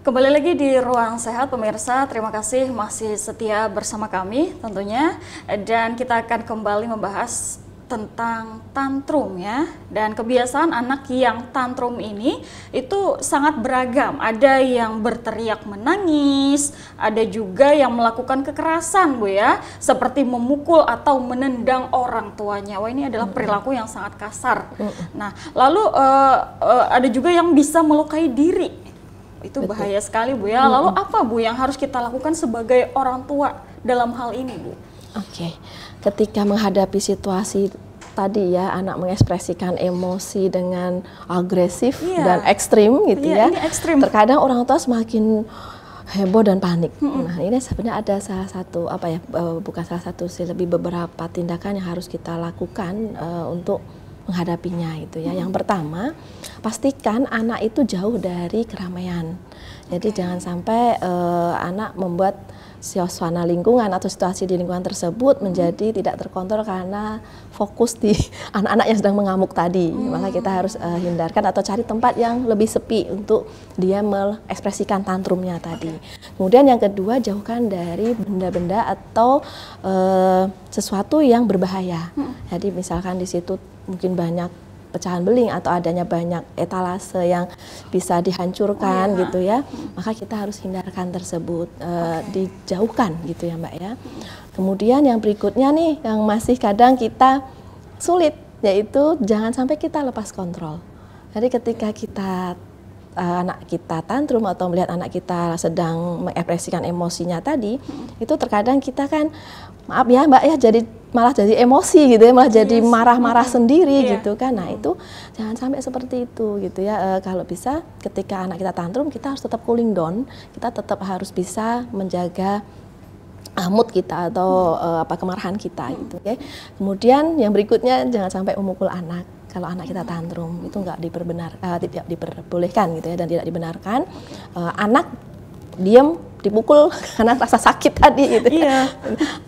Kembali lagi di Ruang Sehat pemirsa, terima kasih masih setia bersama kami tentunya. Dan kita akan kembali membahas tentang tantrum ya. Dan kebiasaan anak yang tantrum ini itu sangat beragam. Ada yang berteriak menangis, ada juga yang melakukan kekerasan Bu ya, seperti memukul atau menendang orang tuanya. Wah, ini adalah perilaku yang sangat kasar. Nah, lalu ada juga yang bisa melukai diri. Itu bahaya sekali Bu ya. Lalu apa Bu yang harus kita lakukan sebagai orang tua dalam hal ini Bu? Oke, ketika menghadapi situasi tadi ya, anak mengekspresikan emosi dengan agresif dan ekstrim gitu ya. Ini ekstrim. Terkadang orang tua semakin heboh dan panik. Nah, ini sebenarnya ada salah satu bukan salah satu sih, lebih beberapa tindakan yang harus kita lakukan untuk menghadapinya itu ya. Yang pertama, pastikan anak itu jauh dari keramaian. Jadi jangan sampai anak membuat suasana lingkungan atau situasi di lingkungan tersebut menjadi tidak terkontrol karena fokus di anak-anak yang sedang mengamuk tadi. Maka kita harus hindarkan atau cari tempat yang lebih sepi untuk dia mengekspresikan tantrumnya tadi. Kemudian yang kedua, jauhkan dari benda-benda atau sesuatu yang berbahaya. Jadi misalkan di situ mungkin banyak pecahan beling atau adanya banyak etalase yang bisa dihancurkan gitu ya, maka kita harus hindarkan tersebut, dijauhkan gitu ya Mbak ya. Kemudian yang berikutnya nih yang masih kadang kita sulit, yaitu jangan sampai kita lepas kontrol. Jadi ketika anak kita tantrum atau melihat anak kita sedang mengekspresikan emosinya tadi, itu terkadang kita kan, maaf ya Mbak ya, malah jadi emosi gitu ya, malah jadi marah-marah sendiri gitu kan. Nah itu jangan sampai seperti itu gitu ya. Kalau bisa ketika anak kita tantrum, kita harus tetap cooling down, kita tetap harus bisa menjaga mood kita atau kemarahan kita gitu ya. Kemudian yang berikutnya, jangan sampai memukul anak. Kalau anak kita tantrum itu tidak diperbolehkan gitu ya, dan tidak dibenarkan. Anak diam dipukul karena rasa sakit tadi gitu.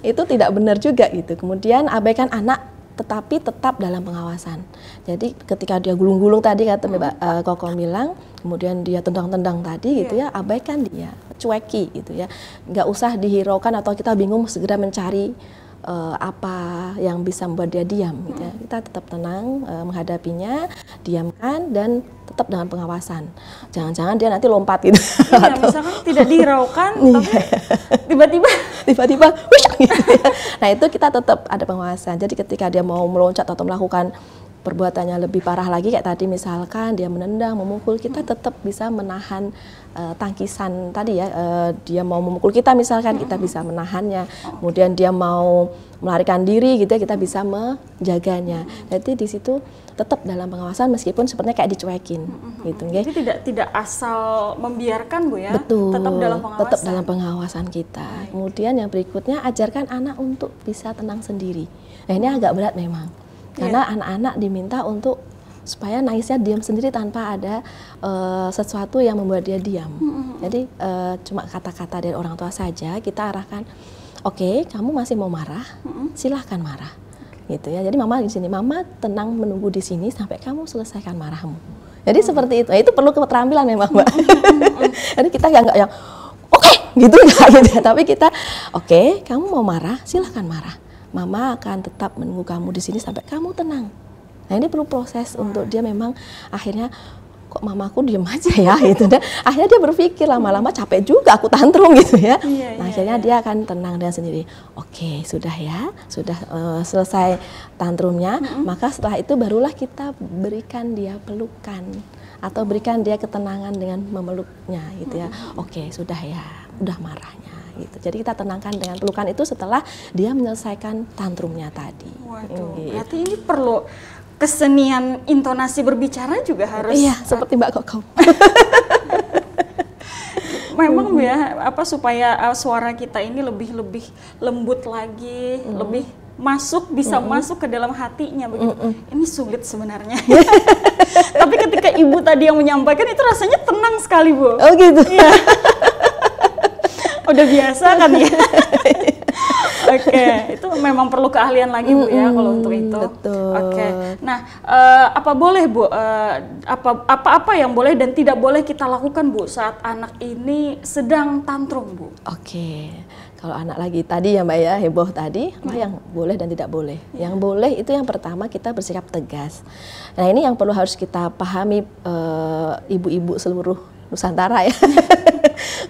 Itu tidak benar juga gitu. Kemudian abaikan anak, tetapi tetap dalam pengawasan. Jadi ketika dia gulung-gulung tadi kata Mbak Koko bilang, kemudian dia tendang-tendang tadi gitu ya, abaikan dia, cueki gitu ya. Nggak usah dihiraukan atau kita bingung segera mencari apa yang bisa membuat dia diam gitu ya. Kita tetap tenang menghadapinya, diamkan dan tetap dengan pengawasan. Jangan-jangan dia nanti lompat gitu. Iya, misalkan tidak dihiraukan tapi tiba-tiba gitu ya. Nah, itu kita tetap ada pengawasan. Jadi ketika dia mau meloncat atau melakukan perbuatannya lebih parah lagi kayak tadi misalkan dia menendang, memukul, kita tetap bisa menahan tangkisan tadi ya. Dia mau memukul kita misalkan, kita bisa menahannya. Kemudian dia mau melarikan diri gitu ya, kita bisa menjaganya. Jadi di situ tetap dalam pengawasan meskipun sepertinya kayak dicuekin gitu. Jadi tidak asal membiarkan Bu ya. Betul, tetap dalam pengawasan kita. Kemudian yang berikutnya, ajarkan anak untuk bisa tenang sendiri. Nah, ini agak berat memang. Karena anak-anak diminta untuk supaya nangisnya diam sendiri tanpa ada sesuatu yang membuat dia diam. Jadi cuma kata-kata dari orang tua saja kita arahkan, oke, kamu masih mau marah, silahkan marah, gitu ya. Jadi mama di sini, mama tenang menunggu di sini sampai kamu selesaikan marahmu. Jadi seperti itu. Nah, itu perlu keterampilan memang Mbak. Jadi kita nggak yang oke, gitu nggak gitu ya. Tapi kita oke, kamu mau marah, silahkan marah. Mama akan tetap menunggu kamu di sini sampai kamu tenang. Nah, ini perlu proses untuk dia memang akhirnya kok mamaku diem aja ya gitu. Dan akhirnya dia berpikir lama-lama capek juga aku tantrum gitu ya. Nah, akhirnya dia akan tenang dengan sendiri. Oke, sudah ya, sudah selesai tantrumnya. Maka setelah itu barulah kita berikan dia pelukan atau berikan dia ketenangan dengan memeluknya gitu ya. Oke, sudah ya, udah marahnya. Gitu. Jadi kita tenangkan dengan pelukan itu setelah dia menyelesaikan tantrumnya tadi. Waduh, berarti ini perlu kesenian intonasi berbicara juga harus. Iya, seperti Mbak Koko. Memang ya, supaya suara kita ini lebih lembut lagi, lebih bisa masuk ke dalam hatinya begitu. Ini sulit sebenarnya. Tapi ketika Ibu tadi yang menyampaikan itu rasanya tenang sekali Bu. Oh gitu. Iya. Udah biasa kan ya. Oke, itu memang perlu keahlian lagi Bu ya kalau untuk itu. Betul. Oke. Nah, apa boleh Bu? Apa yang boleh dan tidak boleh kita lakukan Bu saat anak ini sedang tantrum Bu? Oke. Kalau anak lagi tadi ya Mbak ya, heboh tadi, apa yang boleh dan tidak boleh. Yang boleh itu yang pertama kita bersikap tegas. Nah ini yang perlu harus kita pahami ibu-ibu seluruh Nusantara ya.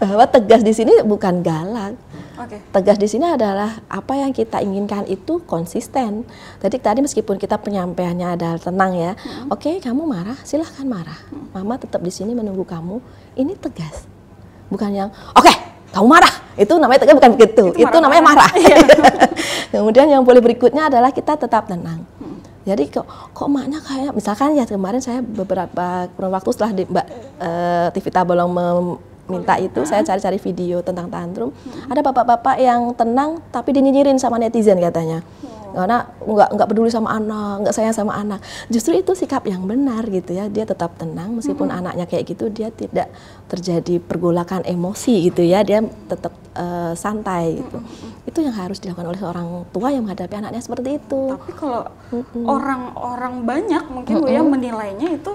Bahwa tegas di sini bukan galak. Oke. Tegas di sini adalah apa yang kita inginkan itu konsisten. Jadi tadi meskipun kita penyampaiannya adalah tenang ya. Oke, kamu marah, silahkan marah. Mama tetap di sini menunggu kamu. Ini tegas. Bukan yang oke, kamu marah. Itu namanya tegas, bukan begitu. Itu namanya marah. Kemudian yang boleh berikutnya adalah kita tetap tenang. Jadi kok maknya kayak misalkan ya kemarin saya beberapa waktu setelah Mbak Tivita Bolong minta itu, saya cari-cari video tentang tantrum. Ada bapak-bapak yang tenang tapi dinyinyirin sama netizen katanya. Karena nggak peduli sama anak, nggak sayang sama anak. Justru itu sikap yang benar gitu ya. Dia tetap tenang meskipun anaknya kayak gitu, dia tidak terjadi pergolakan emosi gitu ya. Dia tetap santai gitu. Itu yang harus dilakukan oleh seorang tua yang menghadapi anaknya seperti itu. Tapi kalau orang-orang banyak mungkin Bu ya menilainya itu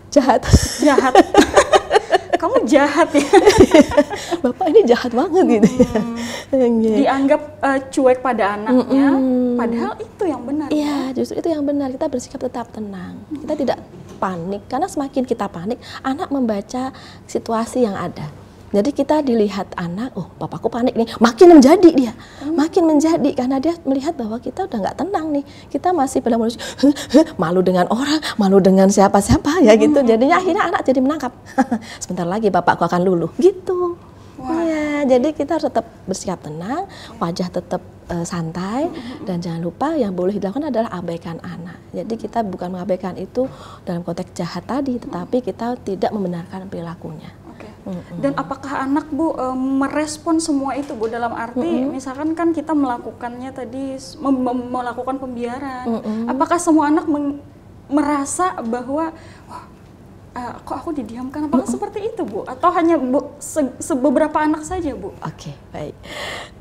jahat. Jahat. Kamu jahat ya. Bapak ini jahat banget gitu ya. Dianggap cuek pada anaknya, padahal itu yang benar. Iya, justru itu yang benar. Kita bersikap tetap tenang. Kita tidak panik, karena semakin kita panik, anak membaca situasi yang ada. Jadi kita dilihat anak, oh papaku panik nih, makin menjadi dia, makin menjadi karena dia melihat bahwa kita udah nggak tenang nih, kita masih pada malu dengan orang, malu dengan siapa-siapa ya gitu. Jadinya akhirnya anak jadi menangkap, sebentar lagi bapakku akan luluh gitu. Ya, jadi kita harus tetap bersikap tenang, wajah tetap santai, dan jangan lupa yang boleh dilakukan adalah abaikan anak. Jadi kita bukan mengabaikan itu dalam konteks jahat tadi, tetapi kita tidak membenarkan perilakunya. Dan apakah anak Bu merespon semua itu Bu, dalam arti misalkan kan kita melakukannya tadi melakukan pembiaran, apakah semua anak merasa bahwa wah, kok aku didiamkan, apakah seperti itu Bu, atau hanya beberapa anak saja Bu? Oke, baik.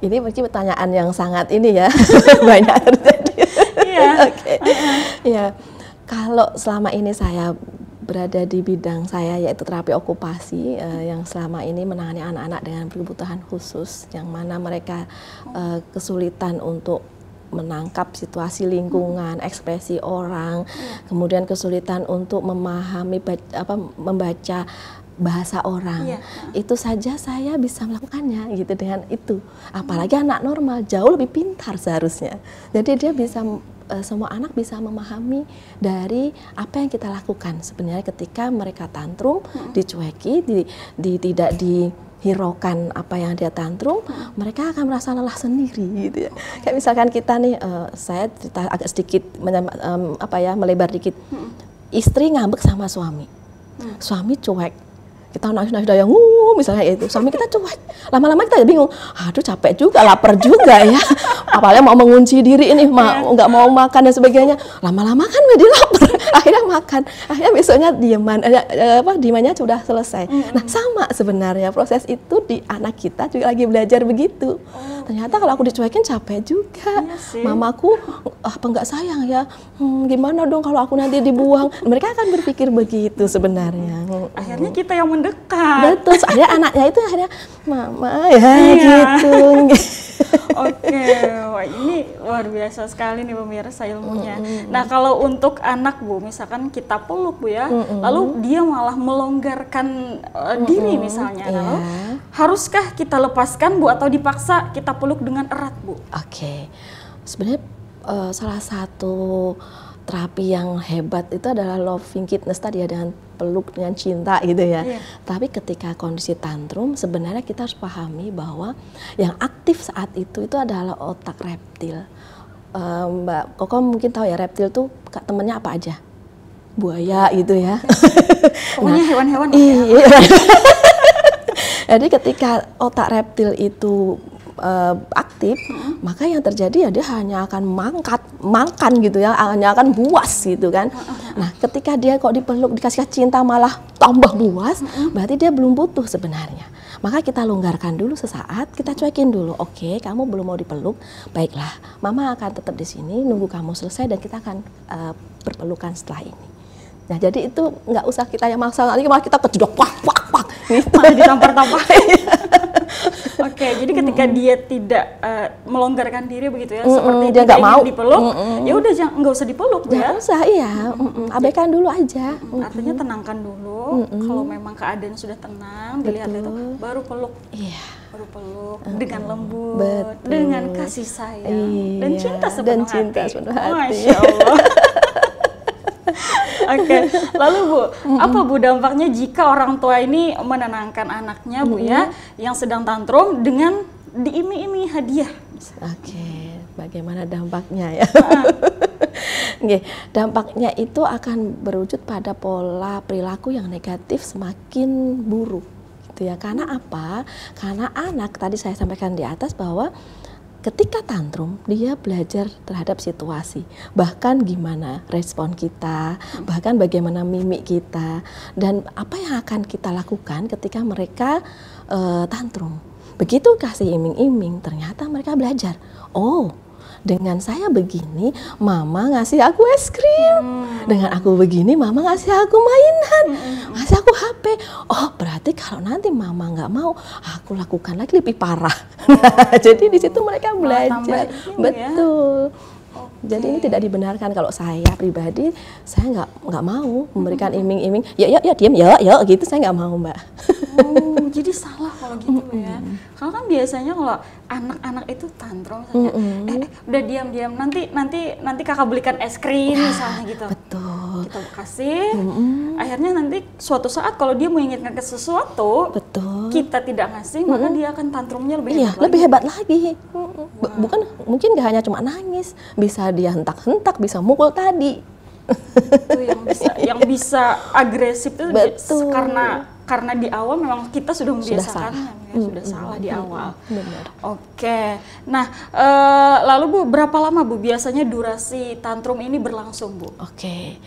Ini mungkin pertanyaan yang sangat ini ya banyak terjadi. Iya. Oke. Ya, kalau selama ini saya berada di bidang saya yaitu terapi okupasi yang selama ini menangani anak-anak dengan kebutuhan khusus yang mana mereka kesulitan untuk menangkap situasi lingkungan, ekspresi orang, kemudian kesulitan untuk memahami membaca bahasa orang. Itu saja saya bisa melakukannya gitu dengan itu. Apalagi anak normal jauh lebih pintar seharusnya. Jadi dia bisa semua anak bisa memahami dari apa yang kita lakukan sebenarnya ketika mereka tantrum, dicueki, tidak dihiraukan apa yang dia tantrum, mereka akan merasa lelah sendiri gitu ya. Kayak misalkan kita nih, saya cerita agak sedikit melebar dikit. Istri ngambek sama suami, suami cuek. Kita nangis-nangis yang misalnya itu, suami kita cuek. Lama-lama kita bingung, aduh capek juga, lapar juga ya. Apalagi mau mengunci diri ini, nggak mau makan dan sebagainya. Lama-lama kan jadi lapar, akhirnya makan. Akhirnya besoknya diamannya sudah selesai. Nah sama sebenarnya proses itu di anak kita juga lagi belajar begitu. Ternyata kalau aku dicuekin capek juga. Mamaku apa nggak sayang ya? Gimana dong kalau aku nanti dibuang? Mereka akan berpikir begitu sebenarnya. Akhirnya kita yang mendekat. Betul, akhirnya anaknya itu akhirnya mama ya gitu. Oke, wah ini luar biasa sekali nih pemirsa ilmunya. Nah kalau untuk anak Bu, misalkan kita peluk Bu ya, lalu dia malah melonggarkan diri misalnya, lalu haruskah kita lepaskan Bu atau dipaksa kita peluk dengan erat Bu? Oke, sebenarnya salah satu terapi yang hebat itu adalah loving kindness tadi ya, dengan peluk, dengan cinta gitu ya. Tapi ketika kondisi tantrum sebenarnya kita harus pahami bahwa yang aktif saat itu adalah otak reptil. Mbak Koko mungkin tahu ya, reptil tuh temennya apa aja? Buaya gitu ya. Pokoknya hewan-hewan. Iya. Jadi ketika otak reptil itu aktif, maka yang terjadi ya dia hanya akan makan gitu ya, hanya akan buas gitu kan. Nah ketika dia kok dipeluk, dikasih cinta malah tambah buas, berarti dia belum butuh sebenarnya. maka kita longgarkan dulu sesaat, kita cuekin dulu. Oke, kamu belum mau dipeluk, baiklah, mama akan tetap di sini nunggu kamu selesai dan kita akan berpelukan setelah ini. Nah, jadi itu nggak usah kita yang maksa, nanti malah kita kejedok, pak, gitu. Malah ditampar-tampar. Oke, jadi ketika dia tidak melonggarkan diri begitu ya, seperti dia nggak mau dipeluk, ya udah nggak usah dipeluk ya. Nggak usah, iya, abaikan dulu aja. Artinya tenangkan dulu. Kalau memang keadaan sudah tenang, dilihat itu, baru peluk. Iya. Baru peluk dengan lembut, Betul. dengan kasih sayang dan Iya, cinta sepenuh dan hati. cinta sepenuh hati. Masya Allah. Oke, lalu Bu, apa Bu dampaknya jika orang tua ini menenangkan anaknya Bu ya, yang sedang tantrum dengan diiming-imingi hadiah? Oke, bagaimana dampaknya ya? Oke, dampaknya itu akan berwujud pada pola perilaku yang negatif semakin buruk, gitu ya. Karena apa? Karena anak tadi saya sampaikan di atas bahwa ketika tantrum, dia belajar terhadap situasi, bahkan gimana respon kita, bahkan bagaimana mimik kita, dan apa yang akan kita lakukan ketika mereka tantrum. Begitu kasih iming-iming, ternyata mereka belajar. Oh, dengan saya begini, mama ngasih aku es krim. Dengan aku begini, mama ngasih aku mainan, ngasih aku HP. Oh, berarti kalau nanti mama nggak mau, aku lakukan lagi lebih parah. Jadi di situ mereka belajar. Betul. Jadi ini tidak dibenarkan. Kalau saya pribadi, saya nggak mau memberikan iming-iming. Ya diam ya gitu, saya nggak mau, Mbak. Oh, jadi salah kalau gitu ya. Karena kan biasanya kalau anak-anak itu tantrum misalnya, udah diam-diam, nanti kakak belikan es krim misalnya gitu. Betul. Kita kasih, akhirnya nanti suatu saat kalau dia menginginkan ke sesuatu, betul, kita tidak ngasih, maka dia akan tantrumnya lebih hebat lebih hebat lagi. Bukan, mungkin gak hanya cuma nangis, bisa dia hentak-hentak, bisa mukul tadi. Itu yang bisa agresif itu karena di awal memang kita sudah membiasakannya, sudah salah di awal. Benar. Oke, nah lalu Bu, berapa lama Bu biasanya durasi tantrum ini berlangsung Bu? Oke,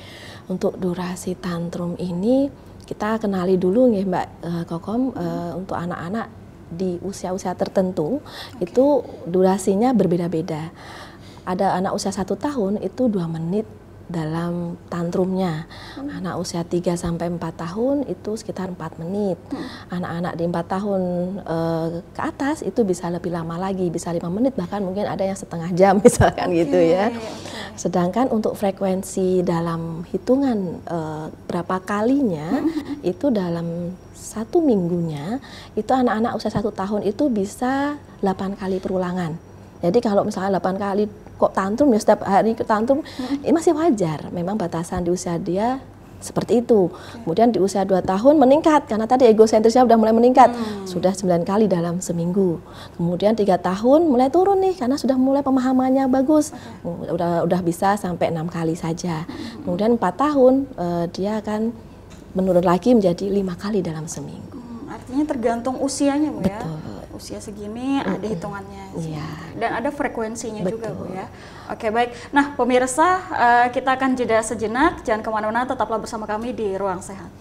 untuk durasi tantrum ini kita kenali dulu nih Mbak Kokom, untuk anak-anak di usia-usia tertentu itu durasinya berbeda-beda. Ada anak usia 1 tahun itu 2 menit dalam tantrumnya. Anak usia 3-4 tahun itu sekitar 4 menit. Anak-anak di 4 tahun ke atas itu bisa lebih lama lagi, bisa 5 menit, bahkan mungkin ada yang setengah jam misalkan gitu ya. Sedangkan untuk frekuensi dalam hitungan berapa kalinya itu dalam 1 minggunya itu anak-anak usia 1 tahun itu bisa 8 kali perulangan. Jadi kalau misalnya 8 kali kok tantrum ya setiap hari tantrum, ini masih wajar. Memang batasan di usia dia seperti itu. Kemudian di usia 2 tahun meningkat karena tadi egosentrisnya udah mulai meningkat. Sudah 9 kali dalam seminggu. Kemudian 3 tahun mulai turun nih karena sudah mulai pemahamannya bagus. Udah bisa sampai 6 kali saja. Kemudian 4 tahun dia akan menurun lagi menjadi 5 kali dalam seminggu. Artinya tergantung usianya Bu ya. Betul. Usia segini ada hitungannya. Iya. Dan ada frekuensinya juga Bu Betul. ya. Oke, baik. Nah pemirsa, kita akan jeda sejenak. Jangan kemana-mana, tetaplah bersama kami di Ruang Sehat.